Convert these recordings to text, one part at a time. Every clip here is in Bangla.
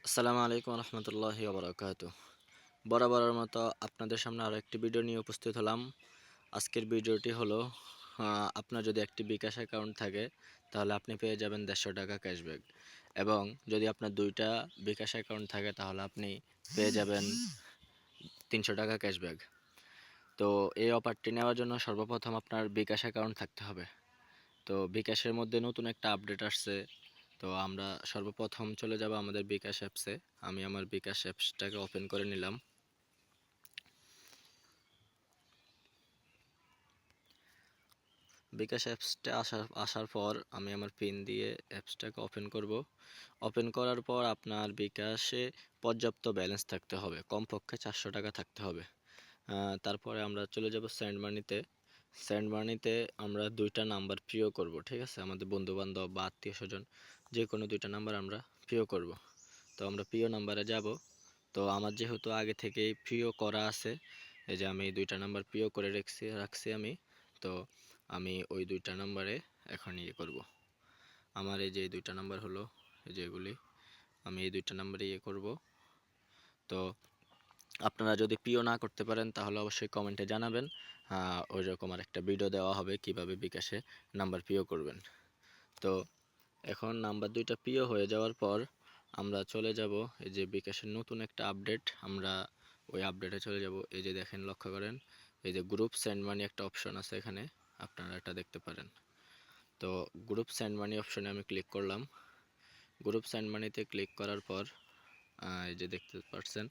আসসালামু আলাইকুম রহমতুল্লাহি ওবরাকাতু। বরাবরের মতো আপনাদের সামনে আরও একটি ভিডিও নিয়ে উপস্থিত হলাম। আজকের ভিডিওটি হলো আপনার যদি একটি বিকাশ অ্যাকাউন্ট থাকে তাহলে আপনি পেয়ে যাবেন 150 টাকা ক্যাশব্যাক, এবং যদি আপনার দুইটা বিকাশ অ্যাকাউন্ট থাকে তাহলে আপনি পেয়ে যাবেন 300 টাকা ক্যাশব্যাক। তো এই অফারটি নেওয়ার জন্য সর্বপ্রথম আপনার বিকাশ অ্যাকাউন্ট থাকতে হবে। তো বিকাশের মধ্যে নতুন একটা আপডেট আসছে। তো আমরা সর্বপ্রথম চলে যাব আমাদের বিকাশ অ্যাপসে। আমি আমার বিকাশ অ্যাপসটাকে ওপেন করে নিলাম। বিকাশ অ্যাপসটা আসার পর আমি আমার পিন দিয়ে অ্যাপসটাকে ওপেন করব। ওপেন করার পর আপনার বিকাশে পর্যাপ্ত ব্যালেন্স থাকতে হবে, কমপক্ষে 400 টাকা থাকতে হবে। তারপরে আমরা চলে যাব সেন্ড মানিতে। সেন্ড মানিতে আমরা দুইটা নাম্বার প্রিয় করব, ঠিক আছে? আমাদের বন্ধুবান্ধব বা আত্মীয় স্বজন যে কোনো দুইটা নাম্বার আমরা প্রিয় করব। তো আমরা প্রিয় নাম্বারে যাব। তো আমার যেহেতু আগে থেকেই প্রিয় করা আছে, এই যে আমি দুইটা নাম্বার প্রিয় করে রাখছি আমি। তো আমি ওই দুইটা নাম্বারে এখন করব। আমার এই যে দুইটা নাম্বার হলো, এই যে এগুলি, আমি এই দুইটা নাম্বারে করব। তো আপনারা যদি প্রিয় না করতে পারেন তাহলে অবশ্যই কমেন্টে জানাবেন। ওই রকম আর একটা ভিডিও দেওয়া হবে কিভাবে বিকাশে নাম্বার প্রিয় করবেন। তো এখন নাম্বার দুইটা প্রিয় হয়ে যাওয়ার পর আমরা চলে যাব এই যে বিকাশের নতুন একটা আপডেট, আমরা ওই আপডেটে চলে যাব। এই যে দেখেন, লক্ষ্য করেন, এই যে গ্রুপ সেন্ড মানি একটা অপশন আছে এখানে, আপনারা এটা দেখতে পারেন। তো গ্রুপ সেন্ড মানি অপশনে আমি ক্লিক করলাম। গ্রুপ সেন্ড মানিতে ক্লিক করার পর এই যে দেখতে পাচ্ছেন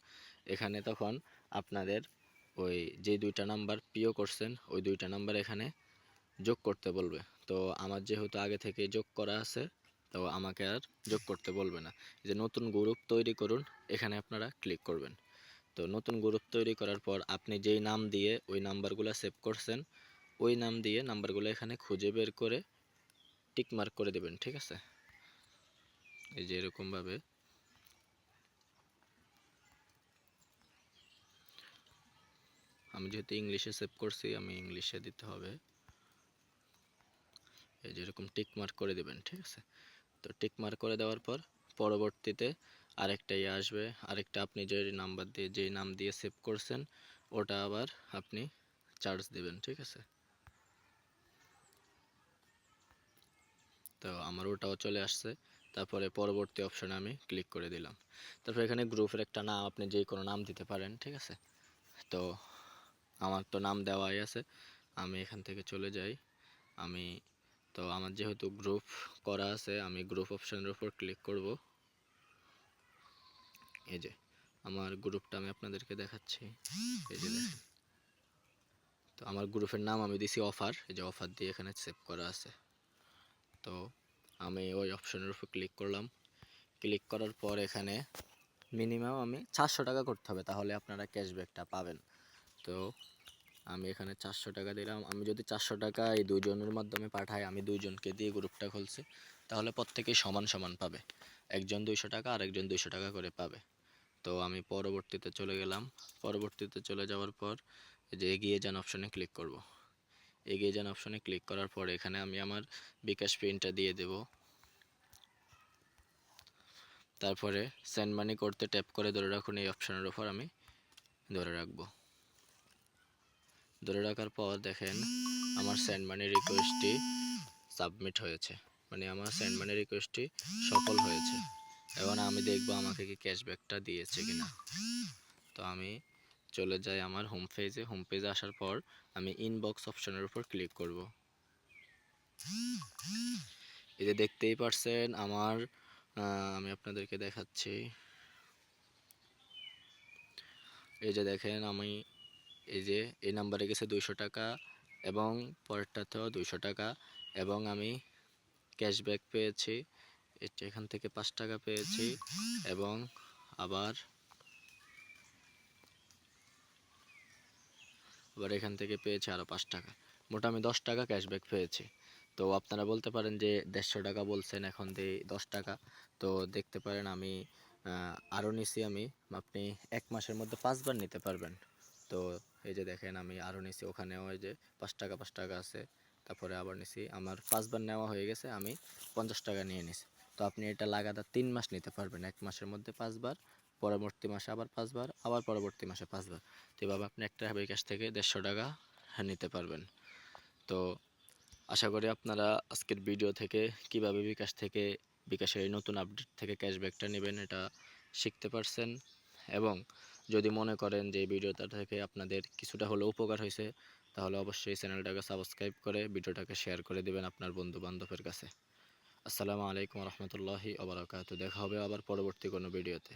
এখানে তখন আপনাদের ওই যে দুইটা নাম্বার প্রিয় করছেন ওই দুইটা নাম্বার এখানে যোগ করতে বলবে। তো আমার যেহেতু আগে থেকে যোগ করা আছে, তো আমাকে আর যোগ করতে বলবে না। যে নতুন গ্রুপ তৈরি করুন, এখানে আপনারা ক্লিক করবেন। তো নতুন গ্রুপ তৈরি করার পর আপনি যেই নাম দিয়ে ওই নাম্বারগুলো সেভ করছেন ওই নাম দিয়ে নাম্বারগুলো এখানে খুঁজে বের করে টিক মার্ক করে দেবেন, ঠিক আছে? এই যে এরকমভাবে আমি যেহেতু ইংলিশে সেভ করছি, আমি ইংলিশে দিতে হবে। এই যে এরকম টিক মার্ক করে দেবেন, ঠিক আছে? তো টিক মার্ক করে দেওয়ার পর পরবর্তীতে আরেকটা আসবে, আরেকটা আপনি যে নাম্বার দিয়ে যেই নাম দিয়ে সেভ করছেন ওটা আবার আপনি চার্জ দেবেন, ঠিক আছে? তো আমার ওটাও চলে আসছে। তারপরে পরবর্তী অপশানে আমি ক্লিক করে দিলাম। তারপর এখানে গ্রুপের একটা নাম আপনি যে কোনো নাম দিতে পারেন, ঠিক আছে? তো আমার তো নাম দেওয়াই আছে, আমি এখান থেকে চলে যাই। আমি তো আমার যেহেতু গ্রুপ করা আছে, আমি গ্রুপ অপশানের উপর ক্লিক করব। এই যে আমার গ্রুপটা আমি আপনাদেরকে দেখাচ্ছি, এই যে দেখেন। তো আমার গ্রুপের নাম আমি দিছি অফার, এই যে অফার দিয়ে এখানে সেভ করা আছে। তো আমি ওই অপশনের উপর ক্লিক করলাম। ক্লিক করার পর এখানে মিনিমাম আমি 400 টাকা করতে হবে, তাহলে আপনারা ক্যাশব্যাকটা পাবেন। তো আমি এখানে 400 টাকা দিলাম। আমি যদি 400 টাকা এই দুইজনের মাধ্যমে পাঠাই, আমি দুইজনকে দিয়ে গ্রুপটা খুলছি, তাহলে প্রত্যেকেই সমান সমান পাবে। একজন 200 টাকা আর একজন 200 টাকা করে পাবে। তো আমি পরবর্তীতে চলে গেলাম। পরবর্তীতে চলে যাওয়ার পর এই যে এগিয়ে যান অপশনে ক্লিক করব। এগিয়ে যান অপশনে ক্লিক করার পর এখানে আমি আমার বিকাশ পিনটা দিয়ে দেব। তারপরে সেন্ড মানি করতে ট্যাপ করে ধরে রাখুন, এই অপশনের উপর আমি ধরে রাখবো। ধরে রাখার পর দেখেন আমার সেন্ড মানি রিকোয়েস্টটি সাবমিট হয়েছে, মানে আমার সেন্ড মানি রিকোয়েস্টটি সফল হয়েছে। এখন আমি দেখব আমাকে কি ক্যাশব্যাকটা দিয়েছে কিনা। তো আমি চলে যাই আমার হোম পেজে। হোম পেজে আসার পর আমি ইনবক্স অপশনের উপর ক্লিক করব। এই যে দেখতেই পারছেন আমার আমি আপনাদেরকে দেখাচ্ছি। এই যে দেখেন আমি এই যে এই নাম্বারে গেছে 200 টাকা এবং পরেরটাতেও 200 টাকা, এবং আমি ক্যাশব্যাক পেয়েছি এখান থেকে 5 টাকা পেয়েছি, এবং আবার এখান থেকে পেয়েছি আরও 5 টাকা। মোট আমি 10 টাকা ক্যাশব্যাক পেয়েছি। তো আপনারা বলতে পারেন যে 150 টাকা বলছেন, এখন দিই 10 টাকা। তো দেখতে পারেন আমি আরও নিছি। আপনি 1 মাসের মধ্যে 5 বার নিতে পারবেন। তো এই যে দেখেন আমি আরও নিছি, ওখানেও ওই যে 5 টাকা 5 টাকা আছে। তারপরে আবার নিছি, আমার 5 বার নেওয়া হয়ে গেছে, আমি 50 টাকা নিয়ে নিছি। তো আপনি এটা লাগাতার 3 মাস নিতে পারবেন। 1 মাসের মধ্যে 5 বার, পরবর্তী মাসে আবার 5 বার, আবার পরবর্তী মাসে 5 বার। তো এভাবে আপনি একটা বিকাশ থেকে 150 টাকা নিতে পারবেন। তো আশা করি আপনারা আজকের ভিডিও থেকে কিভাবে বিকাশের এই নতুন আপডেট থেকে ক্যাশব্যাকটা নেবেন এটা শিখতে পারছেন। এবং যদি মনে করেন যে এই ভিডিওটা থেকে আপনাদের কিছুটা হলেও উপকার হয়েছে, তাহলে অবশ্যই চ্যানেলটাকে সাবস্ক্রাইব করে ভিডিওটাকে শেয়ার করে দিবেন আপনার বন্ধু বান্ধবের কাছে। আসসালামু আলাইকুম রহমতুল্লাহি ওয়া বারাকাতুহু। দেখা হবে আবার পরবর্তী কোনো ভিডিওতে।